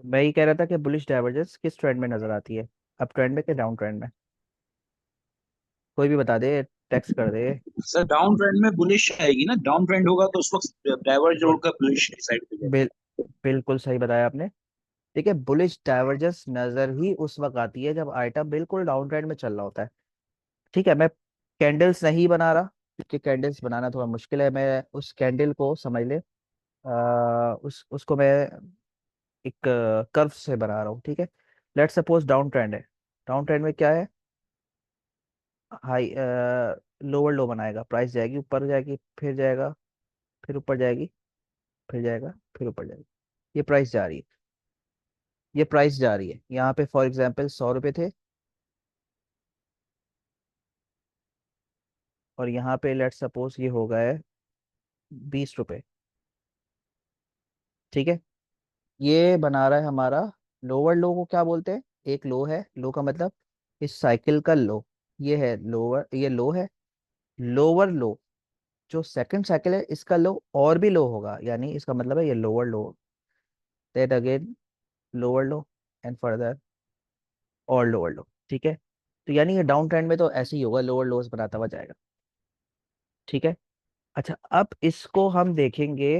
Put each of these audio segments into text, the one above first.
तो मैं ये कह रहा था कि बुलिश डाइवर्जेंस किस ट्रेंड में नजर आती है, अप ट्रेंड में कि डाउन ट्रेंड में? कोई भी बता दे, टेक्स्ट कर दे। सर डाउन ट्रेंड में बुलिश आएगी ना, डाउन ट्रेंड होगा तो उस वक्त डाइवर्ज बिल, होकर बुलिश की साइड पे जाएगा। बिल, बिल्कुल सही बताया आपने। ठीक है, बुलिश डाइवर्जेंस नजर ही उस वक्त आती है जब आइटम बिल्कुल डाउन ट्रेंड में चल रहा होता है। ठीक है, मैं कैंडल्स नहीं बना रहा क्योंकि कैंडल्स बनाना थोड़ा मुश्किल है। मैं उस कैंडल को समझ ले, उसको मैं एक कर्व से बना रहा हूँ। ठीक है, लेट्स सपोज डाउन ट्रेंड है। डाउन ट्रेंड में क्या है? हाई लोअर लो बनाएगा, प्राइस जाएगी ऊपर, जाएगी फिर जाएगा, फिर ऊपर जाएगी, फिर जाएगा, फिर ऊपर जाएगी। ये प्राइस जा रही है, ये प्राइस जा रही है। यहाँ पे फॉर एग्जांपल 100 रुपये थे, और यहाँ पे लेट्स सपोज ये हो गया है 20 रुपये। ठीक है, ये बना रहा है हमारा लोअर लो को क्या बोलते हैं? एक लो है, लो का मतलब इस साइकिल का लो। ये है लोअर, ये लो है। लोअर लो, जो सेकंड साइकिल है इसका लो और भी लो होगा, यानी इसका मतलब है ये lower low, that again lower low, and further और लोअर लो। ठीक है, तो यानी ये डाउन ट्रेंड में तो ऐसे ही होगा, लोअर लोज बनाता हुआ जाएगा। ठीक है, अच्छा अब इसको हम देखेंगे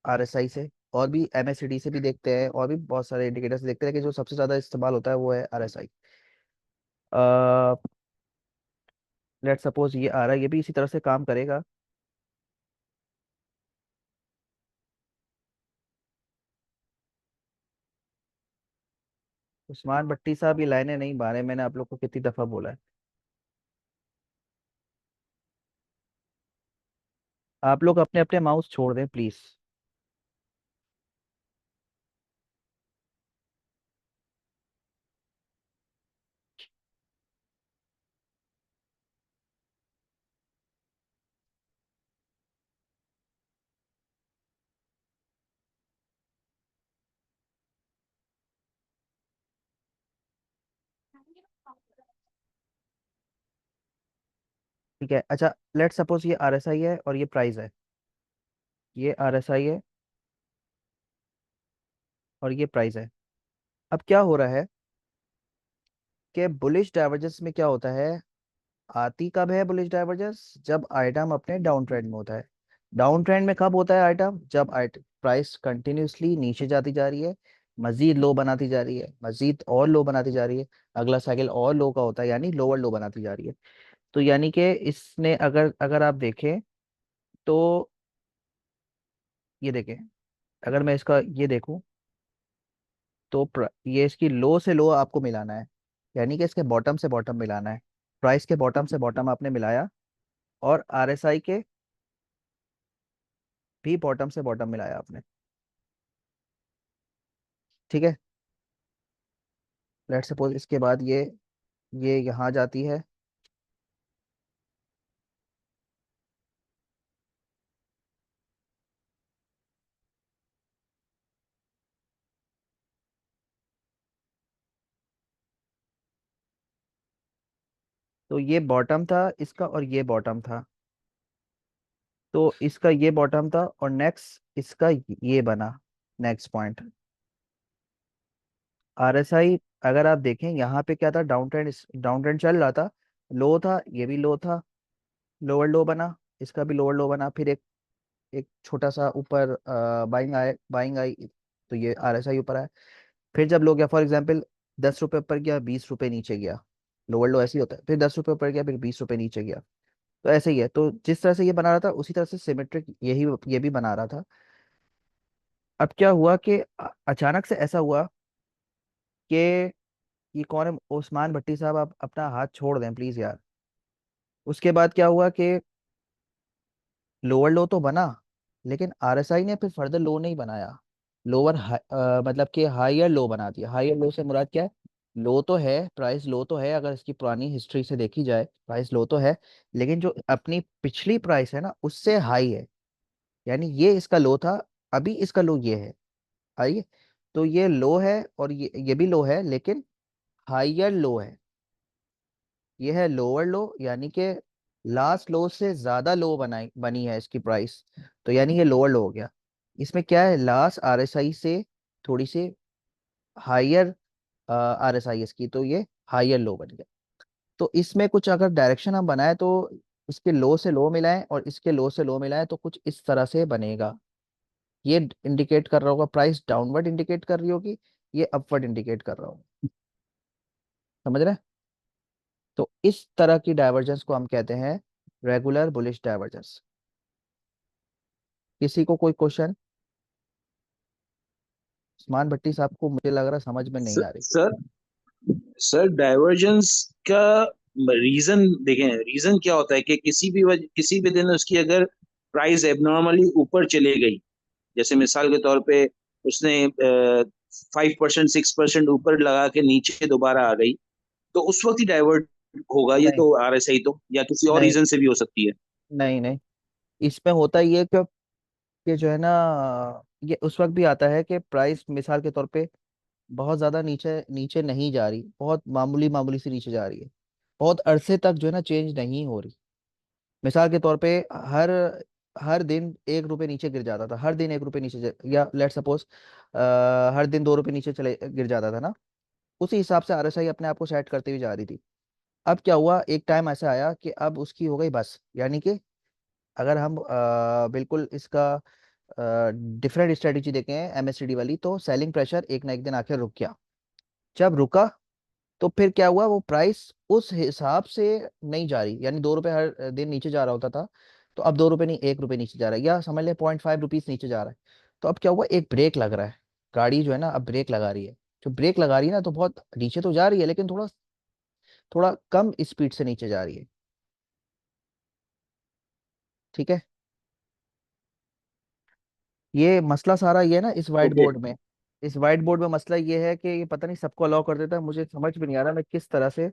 आरएसआई से, और भी एमएससीडी से भी देखते हैं, और भी बहुत सारे इंडिकेटर से देखते हैं कि जो सबसे ज्यादा इस्तेमाल होता है वो है आरएसआई। लेट सपोज ये आ रहा है, ये भी इसी तरह से काम करेगा। उस्मान भट्टी साहब, ये लाइनें नहीं बारे, मैंने आप लोग को कितनी दफा बोला है। आप लोग अपने अपने माउस छोड़ दें प्लीज। ठीक है, अच्छा लेट सपोज ये आरएसआई है और ये प्राइस है। ये आरएसआई है और ये प्राइस है। अब क्या हो रहा है कि बुलिश डाइवर्जेंस में क्या होता है? आती कब है बुलिश डाइवर्जेंस? जब आइटम अपने डाउन ट्रेंड में होता है। डाउन ट्रेंड में कब होता है आइटम? जब प्राइस कंटिन्यूसली नीचे जाती जा रही है, मजीद लो बनाती जा रही है, मजीद और लो बनाती जा रही है, अगला साइकिल और लो का होता है, यानी लोअर लो बनाती जा रही है। तो यानी कि इसने अगर अगर आप देखें तो ये देखें, अगर मैं इसका ये देखूं तो ये इसकी लो से लो आपको मिलाना है, यानी कि इसके बॉटम से बॉटम मिलाना है। प्राइस के बॉटम से बॉटम आपने मिलाया, और आरएसआई के भी बॉटम से बॉटम मिलाया आपने। ठीक है, लेट्स सपोज इसके बाद ये यहाँ जाती है, तो ये बॉटम था इसका और ये बॉटम था। तो इसका ये बॉटम था और नेक्स्ट इसका ये बना नेक्स्ट पॉइंट आरएसआई। अगर आप देखें यहाँ पे क्या था, डाउन ट्रेंड, डाउन ट्रेंड चल रहा था, लो था, ये भी लो था, लोअर लो बना, इसका भी लोअर लो बना, फिर एक एक छोटा सा ऊपर बाइंग आई, तो ये आरएसआई ऊपर आया। फिर जब लो गया फॉर एग्जांपल 10 रुपये ऊपर गया, 20 रुपये नीचे गया, लोअर लो ऐसे ही होता है, फिर 10 रुपये ऊपर गया, फिर 20 रुपये नीचे गया। तो ऐसे ही है, तो जिस तरह से ये बना रहा था उसी तरह से सिमेट्रिक यही ये भी बना रहा था। अब क्या हुआ कि अचानक से ऐसा हुआ कि ये कौन है? उस्मान भट्टी साहब, आप अपना हाथ छोड़ दें प्लीज यार। उसके बाद क्या हुआ कि लोअर लो तो बना, लेकिन आरएसआई ने फिर फर्दर लो नहीं बनाया, मतलब कि हायर लो बना दिया। हायर लो से मुराद क्या है? लो तो है, प्राइस लो तो है, अगर इसकी पुरानी हिस्ट्री से देखी जाए प्राइस लो तो है, लेकिन जो अपनी पिछली प्राइस है ना उससे हाई है, यानी ये इसका लो था, अभी इसका लो ये है। आइए, तो ये लो है और ये भी लो है, लेकिन हायर लो है। ये है लोअर लो, यानी कि लास्ट लो से ज्यादा लो बनी है इसकी प्राइस, तो यानी ये लोअर लो हो गया। इसमें क्या है, लास्ट आरएसआई से थोड़ी सी हायर RSI's की, तो ये हायर लो बन गया। तो इसमें कुछ अगर डायरेक्शन हम बनाए तो इसके लो से लो मिलाएं और इसके लो से लो मिलाएं तो कुछ इस तरह से बनेगा। ये इंडिकेट कर रहा होगा प्राइस डाउनवर्ड इंडिकेट कर रही होगी, ये अपवर्ड इंडिकेट कर रहा होगा। समझ रहे हैं? तो इस तरह की डाइवर्जेंस को हम कहते हैं रेगुलर बुलिश डाइवर्जेंस। किसी को कोई क्वेश्चन? उस्मान भट्टी साहब को मुझे लग रहा है समझ में नहीं आ रही। सर सर डाइवर्जेंस का रीजन देखें, रीजन क्या होता है कि किसी भी दिन उसकी अगर प्राइस एबनॉर्मली ऊपर चले गई, जैसे मिसाल के तौर पे उसने 5% 6% ऊपर लगा के नीचे दोबारा आ गई, तो उस वक्त ही डाइवर्ट होगा ये नहीं तो RSI तो, या किसी और नहीं रीजन से भी हो सकती है। नहीं नहीं, इसमें होता ही है कि जो है ना, ये उस वक्त भी आता है कि प्राइस मिसाल के तौर पे बहुत ज्यादा नीचे नीचे नहीं जा रही, बहुत मामूली मामूली सी नीचे जा रही है, बहुत अरसे तक जो है ना चेंज नहीं हो रही। मिसाल के तौर पे हर हर दिन 1 रुपए नीचे गिर जाता था, हर दिन 1 रुपए नीचे या लेट सपोज हर दिन 2 रुपए नीचे चले गिर जाता था ना, उसी हिसाब से RSI अपने आप को सेट करती हुई जा रही थी। अब क्या हुआ, एक टाइम ऐसा आया कि अब उसकी हो गई बस, यानी कि अगर हम बिल्कुल इसका डिफरेंट स्ट्रेटेजी देखें MACD वाली, तो सेलिंग प्रेशर एक ना एक दिन आके रुक गया। जब रुका तो फिर क्या हुआ, वो प्राइस उस हिसाब से नहीं जा रही, यानी 2 रुपए हर दिन नीचे जा रहा होता था, तो अब 2 रुपए नहीं 1 रुपए नीचे जा रहा है, या समझ ले 0.5 रुपीज नीचे जा रहा है। तो अब क्या हुआ, एक ब्रेक लग रहा है, गाड़ी जो है ना अब ब्रेक लगा रही है। जो ब्रेक लगा रही है ना, तो बहुत नीचे तो जा रही है लेकिन थोड़ा थोड़ा कम स्पीड से नीचे जा रही है। ठीक है, ये मसला सारा ये है ना इस वाइट ओके। बोर्ड में। इस वाइट बोर्ड में मसला ये है कि ये पता नहीं सबको अलाउ कर देता है, मुझे समझ में नहीं आ रहा मैं किस तरह से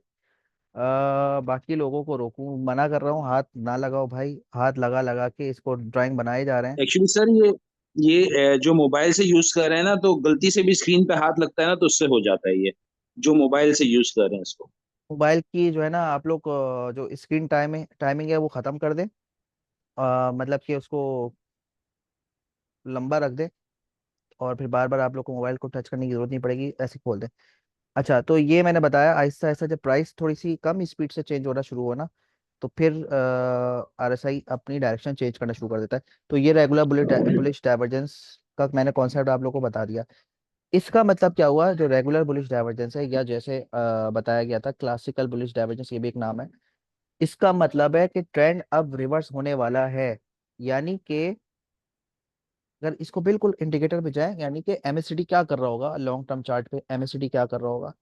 बाकी लोगों को रोकूं। मना कर रहा हूँ हाथ ना लगाओ भाई, हाथ लगा लगा के इसको ड्राइंग बनाए जा रहे हैं। एक्चुअली सर ये जो मोबाइल से यूज कर रहे हैं ना, तो गलती से भी स्क्रीन पे हाथ लगता है ना, तो उससे हो जाता है ये, जो मोबाइल से यूज कर रहे हैं इसको। मोबाइल की जो है ना आप लोग जो स्क्रीन टाइमिंग है वो ख़त्म कर दें, मतलब कि उसको लंबा रख दें, और फिर बार बार आप लोग को मोबाइल को टच करने की जरूरत नहीं पड़ेगी, ऐसे खोल दें। अच्छा, तो ये मैंने बताया आहिस्ता आहिस्ता जब प्राइस थोड़ी सी कम स्पीड से चेंज होना शुरू हुआ ना, तो फिर RSI अपनी डायरेक्शन चेंज करना शुरू कर देता है। तो ये रेगुलर बुलिश डाइवर्जेंस का मैंने कॉन्सेप्ट आप लोगों को बता दिया। इसका मतलब क्या हुआ, जो रेगुलर बुलिश डाइवर्जेंस है, या जैसे बताया गया था क्लासिकल बुलिश डाइवर्जेंस, ये भी एक नाम है। इसका मतलब है कि ट्रेंड अब रिवर्स होने वाला है। यानी कि अगर इसको बिल्कुल इंडिकेटर पे जाए, यानी कि MACD क्या कर रहा होगा, लॉन्ग टर्म चार्ट पे MACD क्या कर रहा होगा,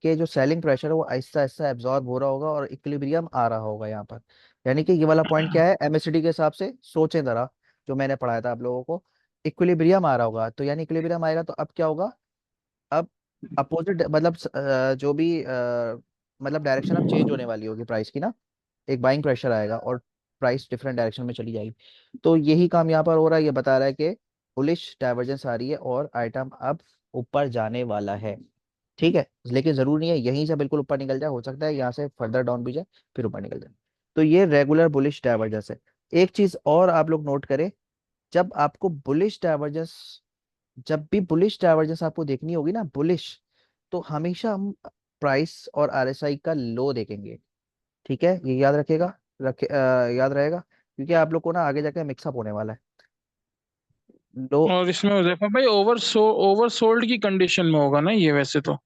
कि जो सेलिंग प्रेशर है वो आहिस्ता आहिस्ता एब्जॉर्ब हो रहा होगा और इक्विलिब्रियम आ रहा होगा यहाँ पर। यानी कि ये वाला पॉइंट क्या है, MACD के हिसाब से सोचें जरा, जो मैंने पढ़ाया था आप लोगों को, इक्विलिब्रियम आ रहा होगा। तो यानी इक्विलिब्रियम आएगा तो अब क्या होगा, अब अपोजिट मतलब जो भी मतलब डायरेक्शन अब चेंज होने वाली होगी प्राइस की ना, एक बाइंग प्रेशर आएगा और प्राइस डिफरेंट डायरेक्शन में चली जाएगी। तो यही काम यहाँ पर हो रहा है, ये बता रहा है कि बुलिश डाइवर्जेंस आ रही है और आइटम अब ऊपर जाने वाला है। ठीक है, लेकिन जरूरी नहीं है यहीं से बिल्कुल ऊपर निकल जाए, हो सकता है यहाँ से फर्दर डाउन भी जाए फिर ऊपर निकल जाए। तो ये रेगुलर बुलिश डाइवर्जेंस है। एक चीज और आप लोग नोट करें, जब आपको बुलिश डाइवर्जेंस जब भी बुलिश डाइवर्जेंस आपको देखनी होगी ना, बुलिश, तो हमेशा हम प्राइस और RSI का लो देखेंगे। ठीक है, ये याद रखेगा, याद रहेगा, क्योंकि आप लोग को ना आगे जाके मिक्सअप होने वाला है। लो, और इसमें हुजैफा भाई ओवरसोल्ड की कंडीशन में होगा ना ये वैसे तो।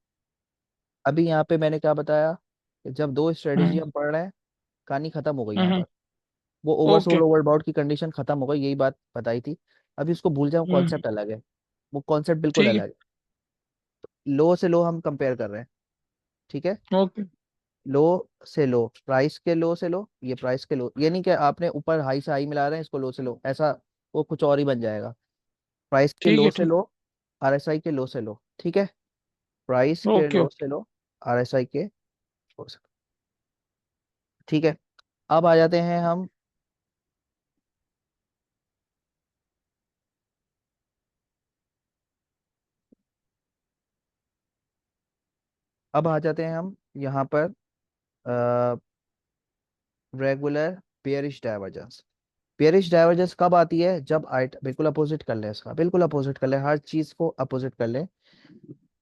अभी यहाँ पे मैंने क्या बताया, कि जब दो स्ट्रेटेजी हम्म। हम पढ़ रहे हैं, कहानी खत्म हो गई यहाँ हम्म। पर। वो ओवरसोल्ड ओके। ओवरबॉट की कंडीशन खत्म हो गई, यही बात बताई थी। अभी उसको भूल जाओ, हम्म। कॉन्सेप्ट अलग है, वो कॉन्सेप्ट बिल्कुल ठीक है। अलग है। लो से लो हम कंपेयर कर रहे हैं। ठीक है, ओके। लो से लो, प्राइस के लो से लो, ये प्राइस के लो, ये नहीं कि आपने ऊपर हाई से हाई मिला रहे हैं इसको लो से लो, ऐसा वो कुछ और ही बन जाएगा। प्राइस के ठीक लो है। से ठीक। लो, RSI के लो से लो। ठीक है, प्राइस के ओके लो ओके। से लो, RSI के लो से लो। ठीक है, अब आ जाते हैं हम, अब आ जाते हैं हम यहाँ पर regular bearish divergence. Bearish divergence कब आती है? जब आइट बिल्कुल अपोजिट कर ले, इसका बिल्कुल अपोजिट कर ले, हर चीज को अपोजिट कर ले।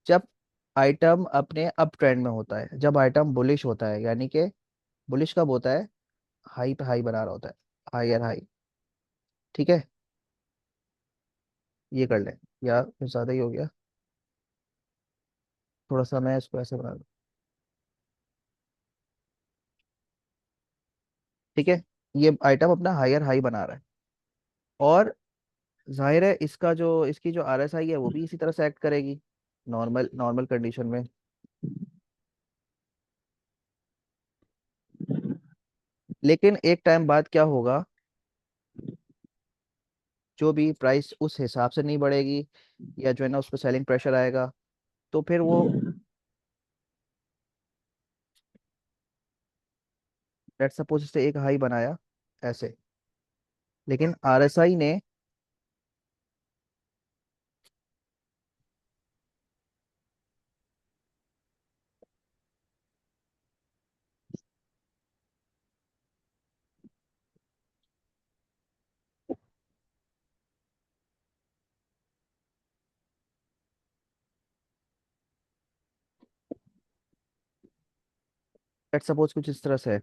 जब आइटम अपने अप ट्रेंड में होता है, जब आइटम बुलिश होता है, यानी कि बुलिश कब होता है? हाई पे हाई बना रहा होता है, हायर हाई। ठीक है, ये कर ले। या कुछ ज्यादा ही हो गया, थोड़ा सा मैं इसको ऐसे बना दूं। ठीक है, ये आइटम अपना हायर हाई बना रहा है, और जाहिर है इसका जो इसकी जो आरएसआई है वो भी इसी तरह से एक्ट करेगी, नॉर्मल नॉर्मल कंडीशन में। लेकिन एक टाइम बाद क्या होगा, जो भी प्राइस उस हिसाब से नहीं बढ़ेगी, या जो है ना उस पर सेलिंग प्रेशर आएगा, तो फिर वो, लेट्स सपोज इससे एक हाई बनाया ऐसे, लेकिन आरएसआई ने, लेट्स सपोज कुछ इस तरह से है,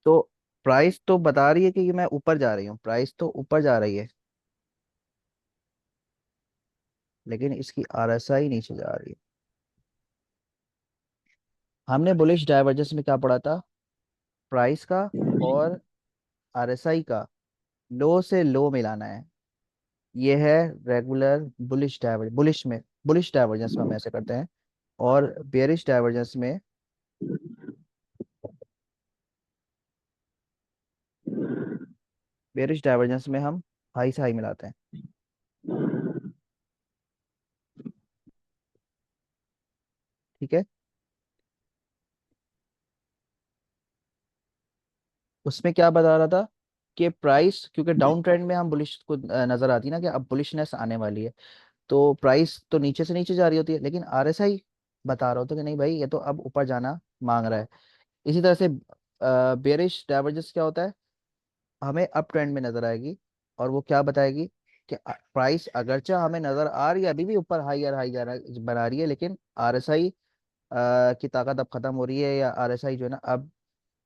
तो प्राइस तो बता रही है कि ये मैं ऊपर जा रही हूँ, प्राइस तो ऊपर जा रही है, लेकिन इसकी आरएसआई नीचे जा रही है। हमने बुलिश डाइवर्जेंस में क्या पढ़ा था? प्राइस का और आरएसआई का लो से लो मिलाना है, ये है regular bullish divergence. Bullish divergence में हम ऐसे करते हैं, और बेयरिश डाइवर्जेंस में, बेयरिश डाइवर्जेंस में हम हाई से हाई मिलाते हैं। ठीक है, उसमें क्या बता रहा था कि प्राइस, क्योंकि डाउन ट्रेंड में हम बुलिश को नजर आती है ना कि अब बुलिशनेस आने वाली है, तो प्राइस तो नीचे से नीचे जा रही होती है, लेकिन आरएसआई बता रहा होता है कि नहीं भाई, ये तो अब ऊपर जाना मांग रहा है। इसी तरह से बेयरिश डाइवर्जेंस क्या होता है? हमें अप ट्रेंड में नजर आएगी, और वो क्या बताएगी कि प्राइस अगरचे हमें नजर आ रही है अभी भी ऊपर हाई हाई जा रहा बना रही है, लेकिन आरएसआई की ताकत अब खत्म हो रही है, या आरएसआई जो है ना अब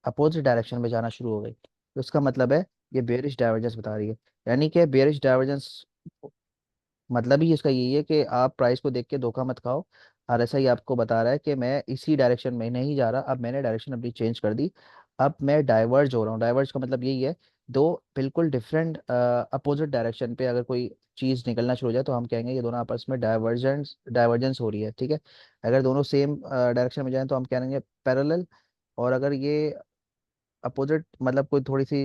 अपोजिट डायरेक्शन में जाना शुरू हो गई। तो इसका मतलब है ये बेयरिश डाइवर्जेंस बता रही है। यानी कि बेयरिश डाइवर्जेंस मतलब ही इसका यही है कि आप प्राइस को देख के धोखा मत खाओ। आरएसआई आपको बता रहा है कि मैं इसी डायरेक्शन में नहीं जा रहा, अब मैंने डायरेक्शन अपनी चेंज कर दी, अब मैं डाइवर्ज हो रहा हूँ। डाइवर्ज का मतलब यही है, दो बिल्कुल डिफरेंट अपोजिट डायरेक्शन पे अगर कोई चीज़ निकलना शुरू हो जाए, तो हम कहेंगे ये दोनों आपस में डाइवर्जेंस डाइवर्जेंस हो रही है। ठीक है, अगर दोनों सेम डायरेक्शन में जाएं तो हम कहेंगे पैरेलल, और अगर ये अपोजिट मतलब कोई थोड़ी सी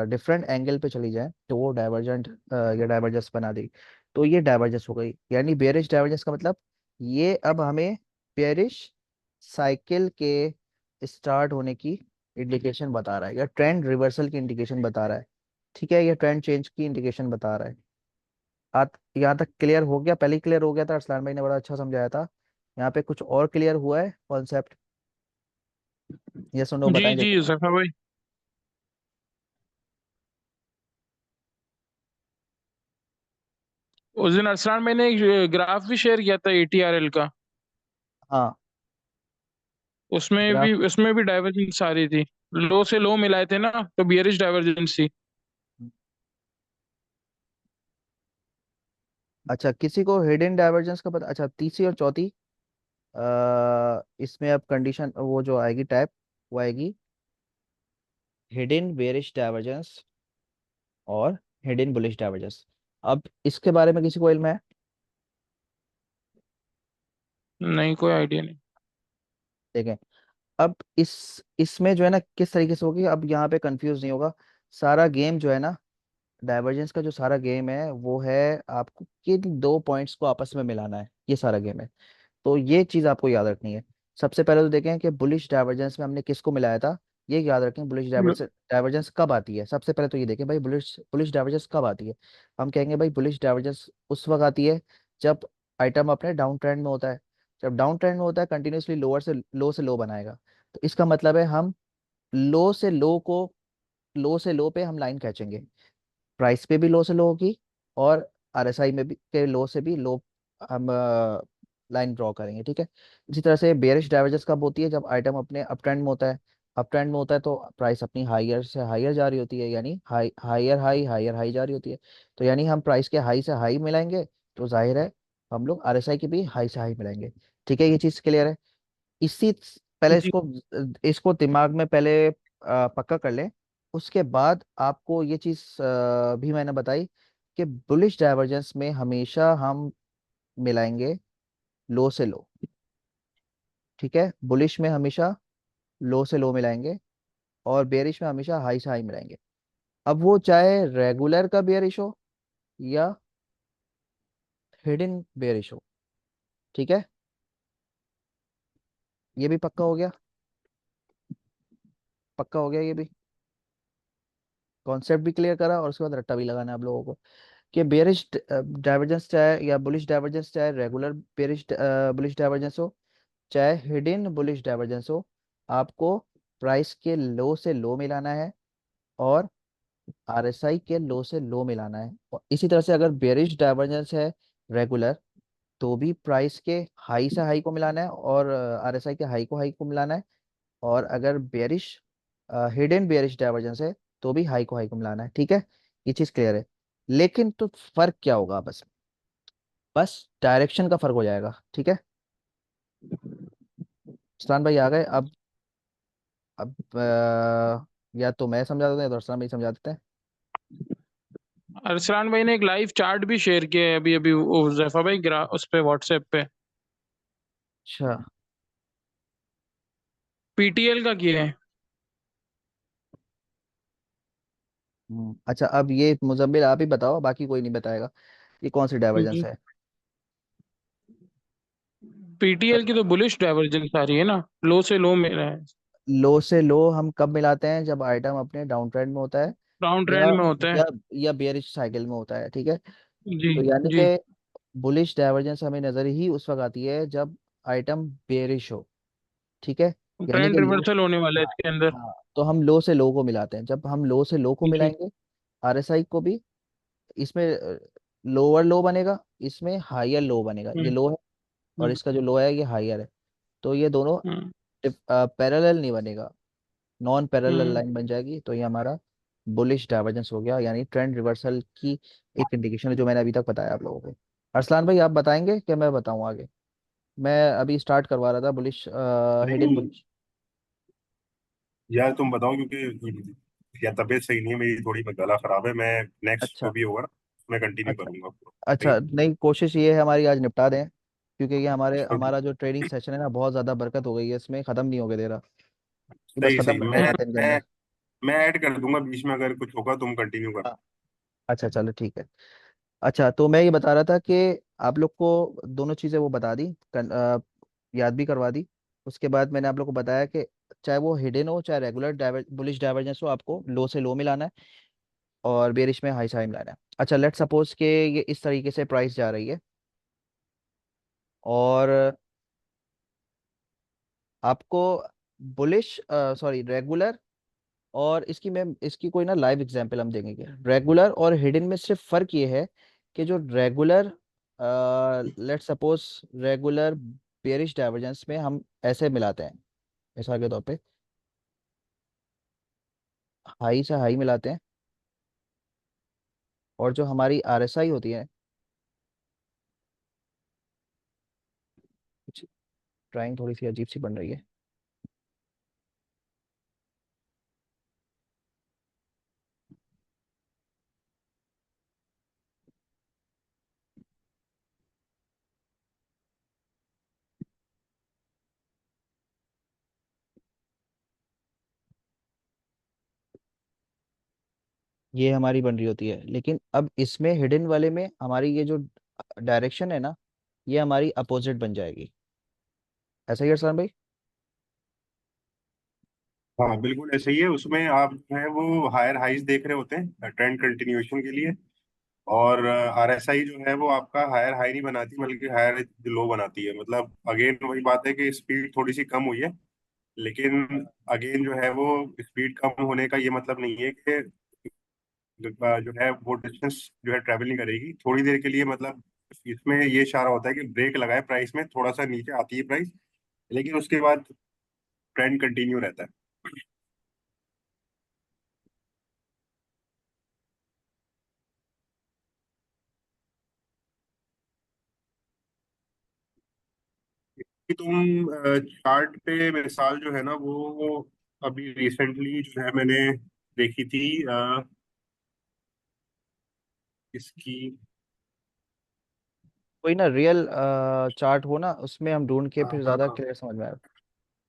डिफरेंट एंगल पे चली जाए, तो वो डाइवर्जेंट या डाइवर्जेंस बना देगी। तो ये डाइवर्जेंस हो गई, यानी बेयरिश डाइवर्जेंस का मतलब ये अब हमें बेयरिश साइकिल के स्टार्ट होने की इंडिकेशन बता रहा है, या ट्रेंड रिवर्सल की इंडिकेशन बता रहा है। ठीक है, ये ट्रेंड चेंज की इंडिकेशन बता रहा है। यहाँ तक क्लियर हो गया? पहले ही क्लियर हो गया था, अरसलान भाई ने बड़ा अच्छा समझाया था। यहाँ पे कुछ और क्लियर हुआ है कॉन्सेप्ट? ये सुनो, जी बताएं जी जल्दी। सफा भाई। उस दिन अरसलान मैंने एक ग्राफ भी शेयर किया था एटीआरएल का। हाँ, उसमें भी डाइवर्जेंस आ रही थी। लो से लो मिलाए थे ना, तो बियरिश डाइवर्जेंस थी। अच्छा, किसी को हिडन डाइवर्जेंस का पता? अच्छा, तीसरी और चौथी, इसमें अब कंडीशन वो जो आएगी टाइप, वो आएगी हिडन बेयरिश डाइवर्जेंस और हिडन बुलिश डाइवर्जेंस। अब इसके बारे में किसी को इल्म है? नहीं, कोई आइडिया नहीं। देखें, अब इसमें जो है ना किस तरीके से होगी, अब यहाँ पे कंफ्यूज नहीं होगा। सारा गेम जो है ना, डाइवर्जेंस का जो सारा गेम है वो है आपको किन दो पॉइंट्स को आपस में मिलाना है, ये सारा गेम है। तो ये चीज आपको याद रखनी है। सबसे पहले तो देखें कि बुलिश डाइवर्जेंस में हमने किसको मिलाया था, ये याद रखें। बुलिश डाइवर्जेंस डाइवर्जेंस कब आती है? सबसे पहले तो ये देखें भाई, बुलिश बुलिश डाइवर्जेंस कब आती है। हम कहेंगे भाई बुलिश डाइवर्जेंस उस वक्त आती है जब आइटम अपने डाउन ट्रेंड में होता है। जब डाउन ट्रेंड में होता है, कंटिन्यूसली लोअर से लो बनाएगा। तो इसका मतलब है हम लो से लो को लो से लो पे हम लाइन खींचेंगे, प्राइस पे भी लो से लो होगी, और आरएसआई में भी के लो से भी लो हम लाइन ड्रॉ करेंगे, ठीक है। इसी तरह से बेयरिश डाइवर्जेंस कब होती है, जब आइटम अपने अप ट्रेंड में होता है। अप ट्रेंड में होता है तो प्राइस अपनी हायर से हायर जा रही होती है, यानी हायर हाई जा रही होती है। तो यानी हम प्राइस के हाई से हाई मिलाएंगे, तो जाहिर है हम लोग आरएसआई की भी हाई से हाई मिलाएंगे, ठीक है। ये चीज़ क्लियर है। इसी पहले जी इसको इसको दिमाग में पहले पक्का कर लें। उसके बाद आपको ये चीज़ भी मैंने बताई कि बुलिश डाइवर्जेंस में हमेशा हम मिलाएंगे लो से लो, ठीक है। बुलिश में हमेशा लो से लो मिलाएंगे, और बेरिश में हमेशा हाई से हाई मिलाएंगे। अब वो चाहे रेगुलर का बेरिश हो या हिडन बेरिश हो, ठीक है। ये भी पक्का हो गया, पक्का हो गया ये भी। कॉन्सेप्ट भी क्लियर करा, और उसके बाद रट्टा भी लगाना है आप लोगों को कि बेरिश डाइवर्जेंस चाहे या बुलिश डाइवर्जेंस, चाहे रेगुलर बेरिश बुलिश डाइवर्जेंस हो, चाहे हिडन बुलिश डाइवर्जेंस हो, आपको प्राइस के लो से लो मिलाना है, और आरएसआई के लो से लो मिलाना है। और इसी तरह से अगर बेरिश डाइवर्जेंस है रेगुलर, तो भी प्राइस के हाई से हाई को मिलाना है, और आरएसआई के हाई को मिलाना है। और अगर बेरिश हिडन बेरिश डाइवर्जेंस है, तो भी हाई को मिलाना है, ठीक है। ये चीज क्लियर है। लेकिन तो फर्क क्या होगा, बस डायरेक्शन का फर्क हो जाएगा, ठीक है। इस्लान भाई आ गए अब या तो मैं समझा देता हूँ या तो इस्लान भाई समझा देते हैं। अरसलान भाई ने एक लाइव चार्ट भी शेयर किया है अभी अभी, वो जैफा भाई ग्रा उस पे व्हाट्सएप पे अच्छा। पीटीएल का किया है। अच्छा, अब ये मुजम्मिल आप ही बताओ, बाकी कोई नहीं बताएगा, ये कौन सी डाइवर्जेंस जी, है। पीटीएल की तो बुलिश डाइवर्जेंस आ रही है ना, लो से लो में है, लो से लो हम कब मिलाते हैं, जब आइटम अपने डाउन ट्रेंड में होता है, डाउन या ट्रेंड में होता है। या या बेयरिश साइकिल में होता है, ठीक है। जी तो यानी जी। कि बुलिश डाइवर्जेंस हमें नजर ही उस वक्त आती है जब आइटम बेयरिश हो, ठीक है। यानी ट्रेंड कि लो, रिवर्सल होने वाला है हाँ, इसके अंदर। हाँ, तो हम लो से लो को मिलाते हैं। जब हम लो से लो को जी। मिलाएंगे, आरएसआई को भी, इसमें लोअर लो बनेगा, इसमें हायर लो बनेगा, ये हम्म लो है, और हम्म इसका जो लो है ये हायर है। तो ये दोनों हम्म पैरेलल नहीं बनेगा, नॉन पैरेलल हम्म। लाइन बन जाएगी, तो ये हमारा बुलिश डाइवर्जेंस हो गया, यानी ट्रेंड रिवर्सल की एक इंडिकेशन है, जो मैंने अभी तक बताया आप लोगों को। अरसलान भाई आप बताएंगे कि मैं बताऊं आगे। मैं अभी स्टार्ट करवा रहा था बुलिश, हिडन नहीं बुलिश। यार, तुम बताओ, क्योंकि यार तबीयत सही नहीं है मेरी, थोड़ी गला खराब है। मैं नेक्स्ट जो अच्छा, भी होगा ना, मैं कंटिन्यू अच्छा, करूंगा पूरा। अच्छा, नहीं। नहीं, कोशिश ये है हमारी आज निपटा दें, क्योंकि ये छोटी- हमारा जो ट्रेडिंग सेशन है ना, बहुत ज़्यादा बरकत हो गई है इसमें, ख़त्म नहीं होगे दे रहा, कि बस सही ख़त्म सही। कर मैं देना 2 दिन के मैं अंदर। मैं ऐड कर दूंगा बीच में, अगर कुछ होगा तुम कंटिन्यू कर। हाँ, अच्छा, चलो ठीक है। अच्छा, तो मैं ये बता रहा था कि आप लोग को दोनों चीज़ें वो बता दी, याद भी करवा दी। उसके बाद मैंने आप लोग को बताया कि चाहे वो हिडन हो, चाहे रेगुलर बुलिश डाइवर्जेंस हो, आपको लो से लो मिलाना है, और बेरिश में हाई से हाई मिलाना है। अच्छा, लेट सपोज के ये इस तरीके से प्राइस जा रही है, और आपको बुलिश सॉरी रेगुलर, और इसकी कोई ना लाइव एग्जांपल हम देंगे। रेगुलर और हिडन में सिर्फ फर्क ये है कि जो regular, let suppose regular bearish divergence में हम ऐसे मिलाते हैं, मिसाल के तौर पे हाई से हाई मिलाते हैं, और जो हमारी आरएसआई होती है, कुछ ड्राइंग थोड़ी सी अजीब सी बन रही है। ये हमारी बन रही होती है, लेकिन अब इसमें हिडन वाले में हमारी ये जो डायरेक्शन है ना, ये हमारी अपोजिट बन जाएगी। ऐसा ही है अरसान भाई। हाँ बिल्कुल ऐसे ही है। उसमें आप जो है वो हायर हाइज देख रहे होते हैं ट्रेंड कंटिन्यूएशन के लिए। और आरएसआई जो है वो आपका हायर हाई नहीं बनाती, बल्कि हायर लो बनाती है। मतलब अगेन वही बात है कि स्पीड थोड़ी सी कम हुई है, लेकिन अगेन जो है वो स्पीड कम होने का ये मतलब नहीं है कि जो है वो डिस्टेंस जो है ट्रैवल नहीं करेगी थोड़ी देर के लिए, मतलब इसमें ये इशारा होता है कि ब्रेक लगाए प्राइस में, थोड़ा सा नीचे आती है प्राइस, लेकिन उसके बाद ट्रेंड कंटिन्यू रहता है। कि तुम चार्ट पे मिसाल जो है ना वो अभी रिसेंटली जो है मैंने देखी थी इसकी। कोई ना रियल चार्ट हो ना, उसमें हम ढूंढ के हाँ फिर हाँ ज्यादा हाँ, क्लियर समझ में आए।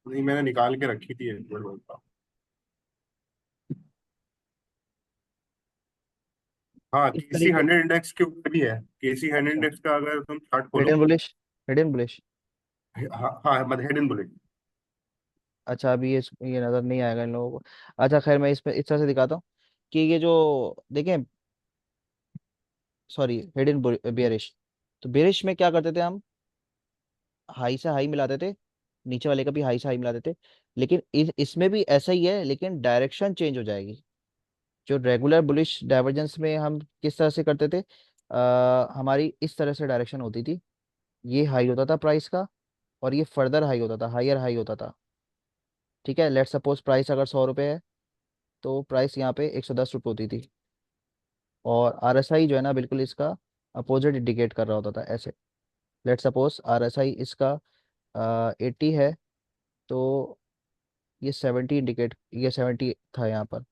नहीं मैंने निकाल के रखी थी एक मिनट। हाँ, इस केसी तरीके। 100 इंडेक्स के ऊपर भी है। केसी 100 अच्छा। इंडेक्स का अगर तुम चार्ट खोलो। Hidden bullish. Hidden bullish. हाँ हाँ, मतलब हेड एंड बुलेट। अच्छा, अभी ये नजर नहीं आएगा इन लोगों को। अच्छा खैर, मैं इसमें इस तरह से दिखाता हूँ कि ये जो देखें, सॉरी, हिडन बेरिश। तो बेरिश में क्या करते थे हम, हाई से हाई मिलाते थे, नीचे वाले का भी हाई से हाई मिलाते थे। लेकिन इसमें भी ऐसा ही है, लेकिन डायरेक्शन चेंज हो जाएगी। जो रेगुलर बुलिश डाइवर्जेंस में हम किस तरह से करते थे, हमारी इस तरह से डायरेक्शन होती थी। ये हाई होता था प्राइस का, और ये फर्दर हाई होता था, हायर हाई होता था। ठीक है, लेट सपोज प्राइस अगर 100 रुपये है, तो प्राइस यहाँ पे 110 रुपये होती थी। और आरएसआई जो है ना, बिल्कुल इसका अपोजिट इंडिकेट कर रहा होता था ऐसे। लेट सपोज आरएसआई इसका 80 है, तो ये 70 इंडिकेट, ये 70 था यहाँ पर।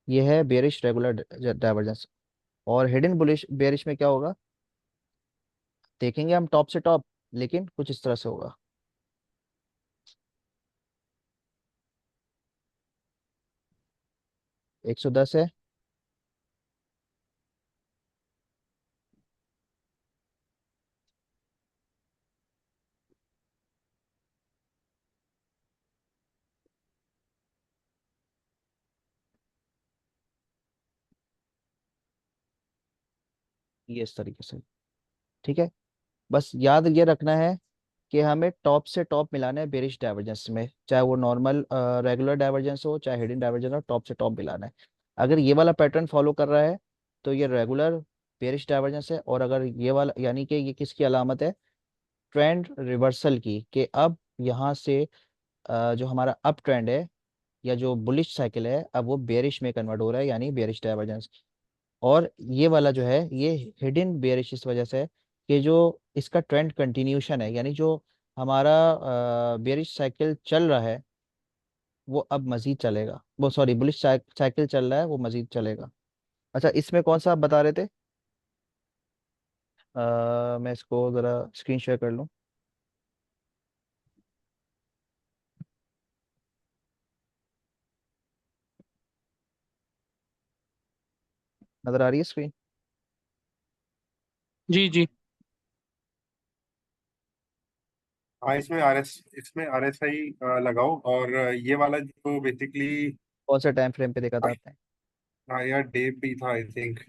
ये है बेरिश रेगुलर डाइवर्जेंस। और हिडन बुलिश बेरिश में क्या होगा, देखेंगे हम टॉप से टॉप, लेकिन कुछ इस तरह से होगा। 110 है। ये इस तरीके से। ठीक है, बस याद ये रखना है कि हमें टॉप से टॉप मिलाना है बेरिश डाइवर्जेंस में, चाहे वो नॉर्मल रेगुलर डाइवर्जेंस हो चाहे हिडन डाइवर्जेंस हो, टॉप से टॉप मिलाना है। अगर ये वाला पैटर्न फॉलो कर रहा है, तो ये रेगुलर बेरिश डाइवर्जेंस है। और अगर ये वाला, यानी कि ये किसकी अलामत है, ट्रेंड रिवर्सल की, कि अब यहाँ से जो हमारा अप ट्रेंड है, या जो बुलिश साइकिल है, अब वो बेरिश में कन्वर्ट हो रहा है, यानी बेरिश डाइवर्जेंस। और ये वाला जो है, ये हिडन बेयरिश इस वजह से है कि जो इसका ट्रेंड कंटिन्यूशन है, यानी जो हमारा बेयरिश साइकिल चल रहा है, वो अब मजीद चलेगा। वो सॉरी, बुलिश साइकिल चल रहा है, वो मजीद चलेगा। अच्छा, इसमें कौन सा आप बता रहे थे, मैं इसको ज़रा स्क्रीन शेयर कर लूँ। नज़र आ रही है स्क्रीन? जी जी। हाँ, इसमें आर एस आई लगाओ, और ये वाला जो बेसिकली। कौन से टाइम फ्रेम पे देखा था आपने? हाँ यार, डे पे ही था आई थिंक।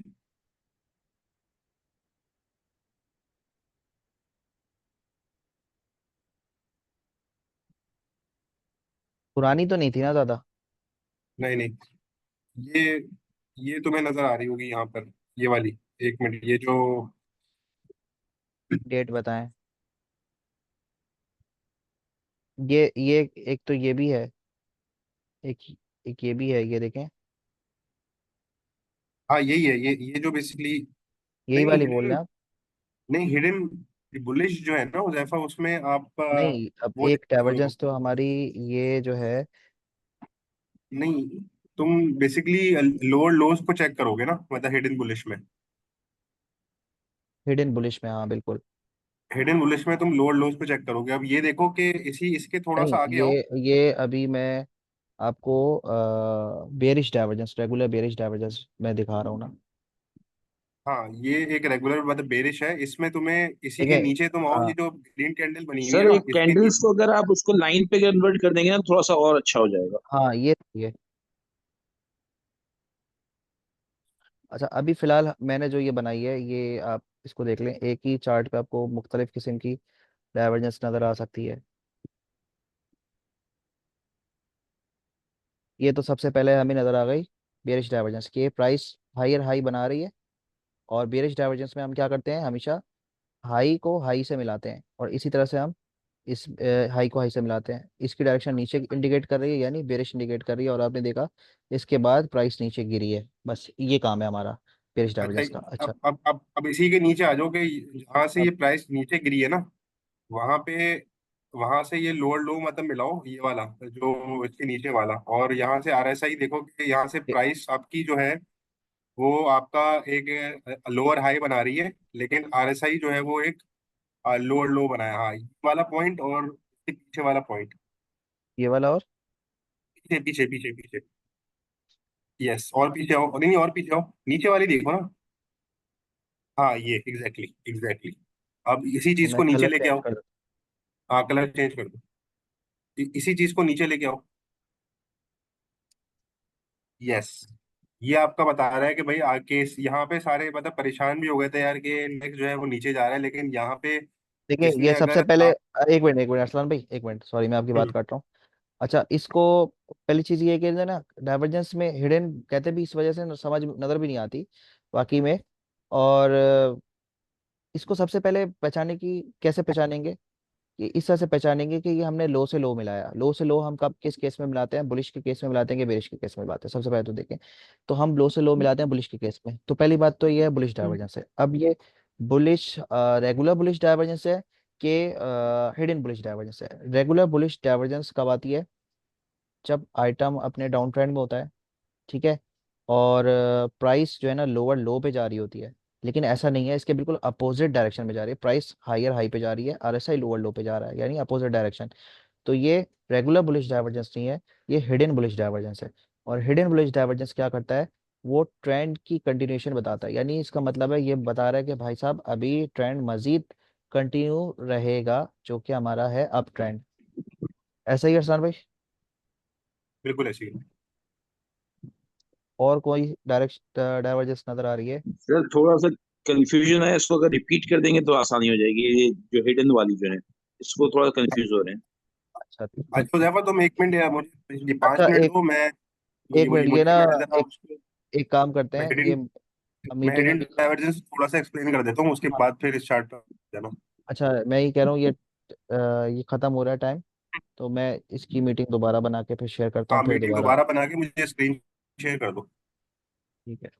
पुरानी तो नहीं थी ना ज़्यादा? नहीं नहीं, ये ये तुम्हें नजर आ रही होगी यहाँ पर, ये वाली। एक मिनट, ये जो। डेट बताएं। ये एक तो ये भी है, एक एक ये भी है, ये देखें। हाँ यही है, ये जो बेसिकली। यही नहीं नहीं, वाली बोल रहे हिडन। हैं आप? नहीं, हिडन बुलिश जो है ना उजैफा, उसमें आप नहीं, अब वो एक देखते हो। डाइवर्जेंस तो हमारी, ये जो है नहीं, तुम बेसिकली लोअर लोज को चेक करोगे ना, मतलब हिडन बुलिश में। हिडन बुलिश में, हाँ बिल्कुल। हिडन बुलिश में तुम लोअर लोज को चेक करोगे। अब ये देखो कि इसी इसके थोड़ा नहीं, सा आगे आओ। ये अभी मैं आपको bearish divergence, regular bearish divergence मैं दिखा रहा हूँ ना। हाँ, ये एक रेगुलर मतलब बेरिश है, इसमें तुम्हें इसी के देखें। नीचे तुम आओ, हाँ। ये जो ग्रीन कैंडल बनी हुई है सर ना एक इसके कैंडल्स नीचे। को अगर आप उसको लाइन पे कन्वर्ट कर देंगे ना, थोड़ा सा और अच्छा हो जाएगा। हाँ, ये अच्छा, अभी फिलहाल मैंने जो ये बनाई है, ये आप इसको देख लें, एक ही चार्ट पे आपको मुख्तलिफ किस्म की डाइवर्जेंस नज़र आ सकती है। ये तो सबसे पहले हमें नजर आ गई बेरिश डाइवर्जेंस की, प्राइस हायर हाई बना रही है। और बेरिश डाइवर्जेंस में हम क्या करते हैं, हमेशा हाई को हाई से मिलाते हैं, और इसी तरह से हम इस हाई को हाई से मिलाते हैं। इसकी डायरेक्शन नीचे इंडिकेट कर रही है, यानी बेरिश इंडिकेट कर रही है, और आपने देखा इसके बाद प्राइस नीचे गिरी है। बस ये काम है हमारा बेरिश अच्छा, डाइवर्जेंस का। अच्छा, अब इसी के नीचे आ जाओ कि जहाँ से ये अब प्राइस नीचे गिरी है ना, वहां पे, वहां से ये लोअर लो मतलब मिलाओ, ये वाला जो इसके नीचे वाला, और यहाँ से आरएसआई देखो कि यहाँ से ए- प्राइस आपकी जो है वो आपका एक लोअर हाई बना रही है, लेकिन आरएसआई जो है वो एक लोअर लो बनाया। हाँ, ये वाला पॉइंट और इसके पीछे वाला पॉइंट, ये वाला, और पीछे पीछे पीछे पीछे, यस, और पीछे आओ, नहीं नहीं, और पीछे आओ, नीचे वाली देखो ना। हाँ, ये एग्जैक्टली एग्जैक्टली। अब इसी चीज मैं को नीचे कलर लेके चेंज आओ। कर देता हाँ, कलर चेंज कर दो। इसी चीज को नीचे लेके आओ। यस, ये आपका बता रहा है कि भाई आके यहाँ पे सारे मतलब परेशान भी हो गए थे यार कि इंडेक्स जो है वो नीचे जा रहा है, लेकिन यहाँ पे देखिए, इसने ये सबसे अगर पहले एक मिनट अरसलान भाई, एक मिनट, सॉरी मैं आपकी बात हम्म, काट रहा हूँ। अच्छा, इसको पहली चीज ये है कि जो है ना, डाइवर्जेंस में हिडन कहते भी इस वजह से समझ नजर भी नहीं आती बाकी में। और इसको सबसे पहले पहचाने की कैसे पहचानेंगे, कि इस तरह से पहचानेंगे कि ये हमने लो से लो मिलाया। लो से लो हम कब किस केस में मिलाते हैं, बुलिश के केस में मिलाते हैं कि बेरिश के केस में मिलाते हैं। सबसे पहले तो देखें, तो हम लो से लो मिलाते हैं बुलिश के केस में। तो पहली बात तो ये है बुलिश डाइवर्जेंस है। अब ये बुलिश रेगुलर बुलिश डाइवर्जेंस है कि हिडन बुलिश डाइवर्जेंस है। रेगुलर बुलिश डाइवर्जेंस कब आती है, जब आइटम अपने डाउन ट्रेंड में होता है, ठीक है, और प्राइस जो है ना लोअर लो पे जा रही होती है। लेकिन ऐसा नहीं है, इसके बिल्कुल अपोजिट डायरेक्शन में जा रही है, प्राइस हायर हाई पे जा रही है, आरएसआई लोअर लो पे जा रहा है, यानी अपोजिट डायरेक्शन। तो ये रेगुलर बुलिश डाइवर्जेंस नहीं है, ये हिडन बुलिश डाइवर्जेंस है। और हिडन बुलिश डाइवर्जेंस क्या करता है, वो ट्रेंड की कंटिन्यूएशन बताता है। यानी इसका मतलब है, ये बता रहा है कि भाई साहब अभी ट्रेंड मजीद कंटिन्यू रहेगा, जो कि हमारा है अप ट्रेंड। ऐसा ही है अरसान भाई? बिल्कुल ऐसी है। और कोई डायरेक्ट डाइवर्जेंस नजर आ रही है? सर थोड़ा सा कंफ्यूजन है, इसको अगर रिपीट कर देंगे तो आसानी हो जाएगी। ये जो हिडन वाली जो है, इसको थोड़ा कंफ्यूज हो रहे हैं। अच्छा, अच्छा हुजैफा, तुम 1 मिनट या मुझे ये पाँच अच्छा, मिनट एक दो, मैं एक मिनट, ये ना, मैं जरा एक उसको, एक काम करते मैं हैं, हिडन ये मैं मीटिंग हिडन अभी। डाइवर्जेंस थोड़ा सा एक्सप्लेन कर देता हूँ, उसके हाँ, बाद फिर स्टार्ट देना। अच्छा, मैं ये कह रहा हूँ, ये खत्म हो रहा है टाइम, तो मैं इसकी मीटिंग दोबारा बना के फिर शेयर करता हाँ, हूँ, फिर मीटिंग दोबारा। दोबारा बना के मुझे स्क्रीन शेयर कर दो। ठीक है।